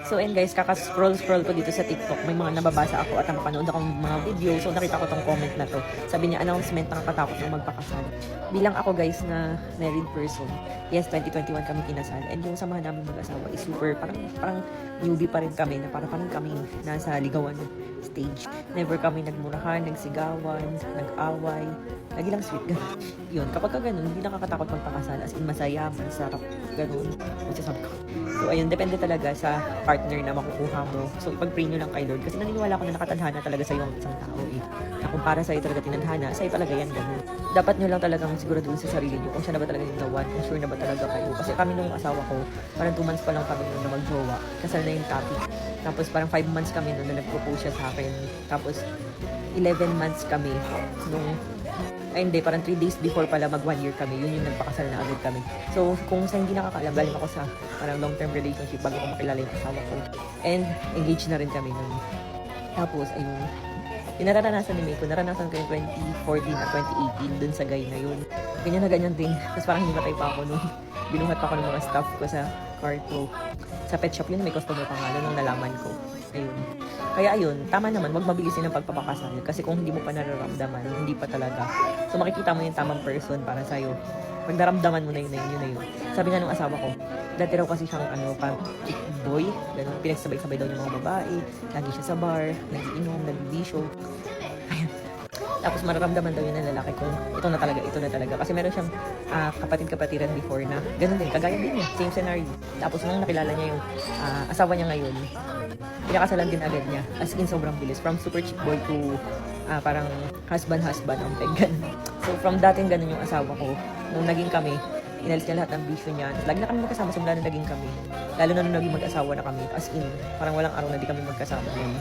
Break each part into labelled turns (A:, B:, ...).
A: So and guys, kaka-scroll ko dito sa TikTok, may mga nababasa ako at napanood akong mga video. So nakita ko tong comment na to. Sabi niya, announcement, nakakatakot ng magpakasal. Bilang ako guys na married person, yes, 2021 kami kinasal. And yung samahan namin mag-asawa is super, parang newbie pa rin kami, na parang kami nasa ligawan stage. Never kami nagmurahan, nagsigawan, nag-away. Lagi lang sweet, gano'n. Yun, kapag ka ganun, hindi nakakatakot magpakasal. As in, masaya, masarap, gano'n. Masasabi ko. So, ayun, depende talaga sa partner na makukuha mo. So, ipag-pray nyo lang kay Lord. Kasi naniniwala ko na nakatadhana talaga sa'yo ang isang tao eh. Na kung para sa'yo talaga tinadhana, sa'yo talaga yan, gano'n. Dapat nyo lang talagang siguraduhin sa sarili nyo kung siya na ba talaga yung the one, kung sure na ba talaga kayo. Kasi kami nung asawa ko, parang 2 months pa lang kami nung na mag-jowa. Kasal na yung topic. Tapos parang 5 months kami nung na nag-propose siya sa akin. Tapos 11 months kami nung hindi, parang 3 days before pala mag 1 year kami. Yun yung nagpakasal na agad kami. So, kung sa hindi nakakaalam, galing ako sa parang long-term relationship bago ko makilala yung asawa ko. And engaged na rin kami nun. Tapos, ayun, yung naranasan ni Miko, naranasan ko yung 2014 at 2018 dun sa guy na yun. Ganyan na ganyan din. Tapos parang himatay pa ako nun. Binuhat pa ako ng mga staff ko sa Carto. Sa pet shop yun, may customer pa nga nung nalaman ko. Ayun. Kaya ayun, tama naman, wag mabilisin ang pagpapakasal. Kasi kung hindi mo pa nararamdaman, hindi pa talaga. So makikita mo yung tamang person para sa'yo. Pag naramdaman mo na yun na yun. Sabi nga nung asawa ko, dati raw kasi siyang chick boy. Ganun, pinagsabay-sabay daw yung mga babae. Lagi siya sa bar, nagiinom, nagbibisyo. Tapos mararamdaman daw yun ng lalaki kung ito na talaga. Kasi meron siyang kapatid-kapatiran before na ganun din, kagaya din niya, same scenario. Tapos nung nakilala niya yung asawa niya ngayon, pinakasalan din agad niya. As in, sobrang bilis. From super chick boy to parang husband-husband ang peg. So from dating ganun yung asawa ko, nung naging kami, inalis niya lahat ng bisyo niya. Lagi na kami magkasama simula nung naging kami. Lalo na nung naging mag-asawa na kami. As in, parang walang araw na di kami magkasama yun.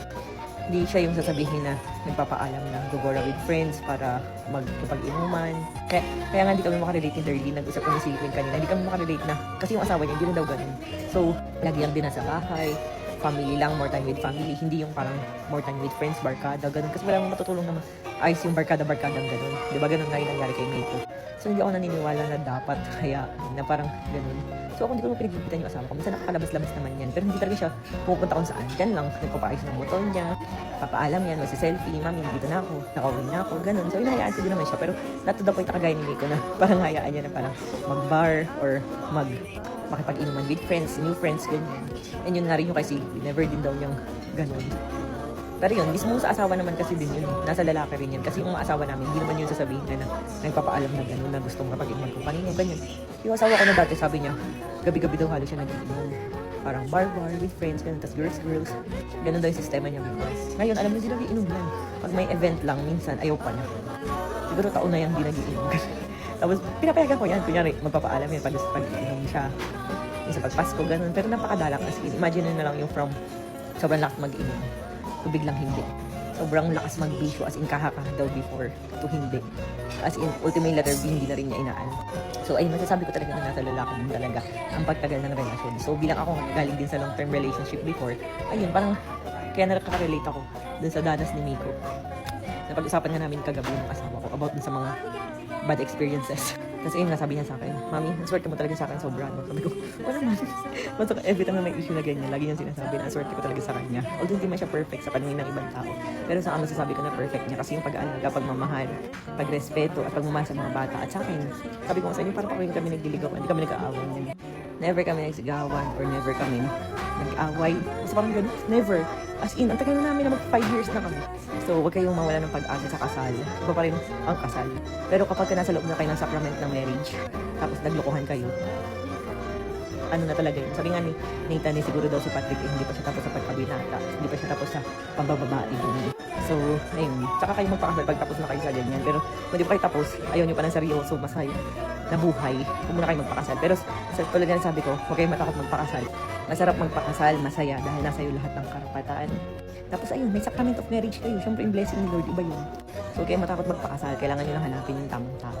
A: Hindi siya yung sasabihin na nagpapaalam na gugora with friends para magkipag-inuman. Kaya nga hindi kami makarelate ni Darlene. Nag-usap kami si Silvin kanina. Hindi kami makarelate na kasi yung asawa niya hindi na daw ganun. So, lagi lang din nasa bahay. Family lang, more time with family. Hindi yung parang more time with friends, barkada, ganun. Kasi wala mong matutulong na ayos yung barkada-barkadang ganun. Di ba ganun nga yung nangyari kay Mako. So, hindi ako naniniwala na dapat kaya na parang ganun. So, ako hindi ko naman pinagbibitan yung asawa ko. Minsan nakakalabas-labas naman yan. Pero hindi talaga siya pupunta kung saan. Diyan lang, nagpapaayos ng motor niya. Papaalam yan, selfie, mami, dito na ako. Nakauwi na ako, ganun. So, inahayaan ko din naman siya. Pero not to the point na kagaya ni Mako na parang hayaan niya na parang mag-bar or makipag-inuman with friends, new friends, ganyan. And yun nga rin yung kasi, never din daw yung ganun. Pero yun, mismo sa asawa naman kasi din yun. Nasa lalaki rin yan. Kasi yung mga asawa namin, hindi naman yun sasabihin na nagpapaalam na gano'n, na gustong kapag-inuman ko kanina, ganyan. Yung asawa ko na dati, sabi niya, gabi-gabi daw halos siya nag-iinom. Parang bar-bar with friends, ganun, tas girls. Ganun daw yung sistema niya before. Ngayon, alam mo, hindi nag-iinom yan. Pag may event lang, minsan, ayaw pa niya. Siguro taon na yan, hindi nag-iinom. Tapos, pinapayagan ko yan. Kunyari, magpapaalam yan pag-inom siya. Yung sa pagpasko, ganun. Pero napakadalak kasi. Imagine na lang yung from sobrang lakas mag-inom. To biglang hindi. Sobrang lakas magbisyo as in kahaka daw before to hindi. As in, ultimate letter B, hindi na rin niya inaan. So, ayun, masasabi ko talaga na nasa lalaki din talaga ang pagtagal ng relasyon. So, bilang ako galing din sa long-term relationship before, ayun, parang kaya nakaka-relate ako dun sa danas ni Miko. Napag-usapan nga namin kagabi ng asawa ko about dun sa mga bad experiences. Kasi ayun nga, sabi niya sa akin, Mami, ang swerte mo talaga sa akin sobra. No? Sabi ko, wala man. Basta every time na may issue na ganyan, lagi niyang sinasabi na ang swerte ko talaga sa kanya. Although hindi man siya perfect sa paningin ng ibang tao. Pero sa akin, masasabi ko na perfect niya. Kasi yung pag-aalaga, pagmamahal, pagrespeto, at pagmamahal sa mga bata. At sa akin, sabi ko nga sa inyo, parang kami nagliligawan, hindi kami nag-aaway. Never kami nagsigawan or never kami nag-away. Basta parang ganun, never. As in, ang tagal na namin na mag 5 years na kami. So, huwag kayong mawala ng pag-asa sa kasal. Iba pa rin ang kasal. Pero kapag nasa loob na kayo ng sacrament ng marriage, tapos naglokohan kayo, ano na talaga yun. Sabi nga ni Nathan, siguro daw si Patrick, hindi pa siya tapos sa pagkabinata. Hindi pa siya tapos sa pambababae. So, ayun. Tsaka kayo magpakasal pag tapos na kayo sa ganyan. Pero kung di pa kayo tapos, ayaw nyo pa ng seryoso, masaya na buhay, kung muna kayo magpakasal. Pero tulad nga sabi ko, huwag kayong matakot magpakasal. Masarap magpakasal, masaya, dahil nasa iyo lahat ng karapatan. Tapos ayun, may sacrament of marriage kayo. Siyempre, yung blessing ni Lord, iba yun. So, huwag kayong matakot magpakasal. Kailangan nyo lang hanapin yung tamang tao.